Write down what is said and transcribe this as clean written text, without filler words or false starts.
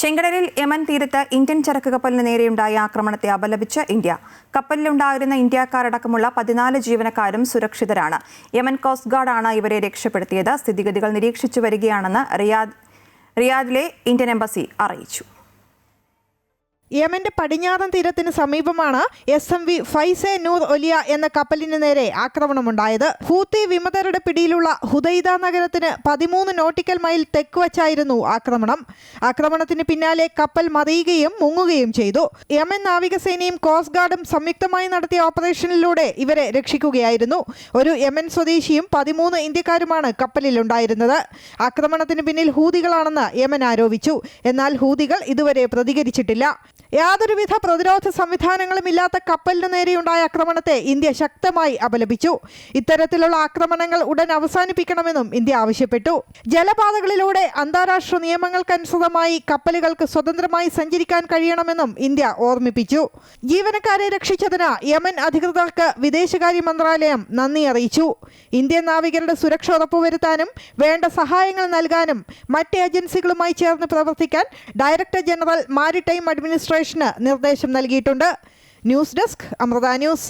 ചെങ്കടലിൽ യമൻ തീരത്ത് ഇന്ത്യൻ ചരക്ക് കപ്പലിന് നേരെയുണ്ടായ ആക്രമണത്തെ അപലപിച്ച് ഇന്ത്യ. കപ്പലിലുണ്ടായിരുന്ന ഇന്ത്യക്കാരടക്കമുള്ള 14 ജീവനക്കാരും സുരക്ഷിതരാണ്. യമൻ കോസ്റ്റ് ഗാർഡാണ് ഇവരെ രക്ഷപ്പെടുത്തിയത്. സ്ഥിതിഗതികൾ നിരീക്ഷിച്ചു വരികയാണെന്ന് റിയാദിലെ ഇന്ത്യൻ എംബസി അറിയിച്ചു. യമന്റെ പടിഞ്ഞാറൻ തീരത്തിന് സമീപമാണ് SMV ഫൈസെ നൂർ ഒലിയ എന്ന കപ്പലിന് നേരെ ആക്രമണമുണ്ടായത്. ഹൂത്തി വിമതരുടെ പിടിയിലുള്ള ഹുദൈദ നഗരത്തിന് 13 നോട്ടിക്കൽ മൈൽ തെക്ക് വച്ചായിരുന്നു ആക്രമണം. ആക്രമണത്തിന് പിന്നാലെ കപ്പൽ മറിയുകയും മുങ്ങുകയും ചെയ്തു. യമൻ നാവികസേനയും കോസ്റ്റ് ഗാർഡും സംയുക്തമായി നടത്തിയ ഓപ്പറേഷനിലൂടെ ഇവരെ രക്ഷിക്കുകയായിരുന്നു. ഒരു യമൻ സ്വദേശിയും 13 ഇന്ത്യക്കാരുമാണ് കപ്പലിലുണ്ടായിരുന്നത്. ആക്രമണത്തിന് പിന്നിൽ ഹൂതികളാണെന്ന് യമൻ ആരോപിച്ചു. എന്നാൽ ഹൂതികൾ ഇതുവരെ പ്രതികരിച്ചിട്ടില്ല. യാതൊരുവിധ പ്രതിരോധ സംവിധാനങ്ങളും ഇല്ലാത്ത കപ്പലിനു നേരെയുണ്ടായ ആക്രമണത്തെ ഇന്ത്യ ശക്തമായി അപലപിച്ചു. ഇത്തരത്തിലുള്ള ആക്രമണങ്ങൾ ഉടൻ അവസാനിപ്പിക്കണമെന്നും ഇന്ത്യ ആവശ്യപ്പെട്ടു. ജലപാതകളിലൂടെ അന്താരാഷ്ട്ര നിയമങ്ങൾക്കനുസൃതമായി കപ്പലുകൾക്ക് സ്വതന്ത്രമായി സഞ്ചരിക്കാൻ കഴിയണമെന്നും ഇന്ത്യ ഓർമ്മിപ്പിച്ചു. ജീവനക്കാരെ രക്ഷിച്ചതിന് യമൻ അധികൃതർക്ക് വിദേശകാര്യ മന്ത്രാലയം നന്ദി അറിയിച്ചു. ഇന്ത്യൻ നാവികരുടെ സുരക്ഷ ഉറപ്പുവരുത്താനും വേണ്ട സഹായങ്ങൾ നൽകാനും മറ്റ് ഏജൻസികളുമായി ചേർന്ന് പ്രവർത്തിക്കാൻ ഡയറക്ടർ ജനറൽ മാരിടൈം അഡ്മിനിസ്ട്രേഷന് നിർദ്ദേശം നൽകിയിട്ടുണ്ട്. News desk Amrita news.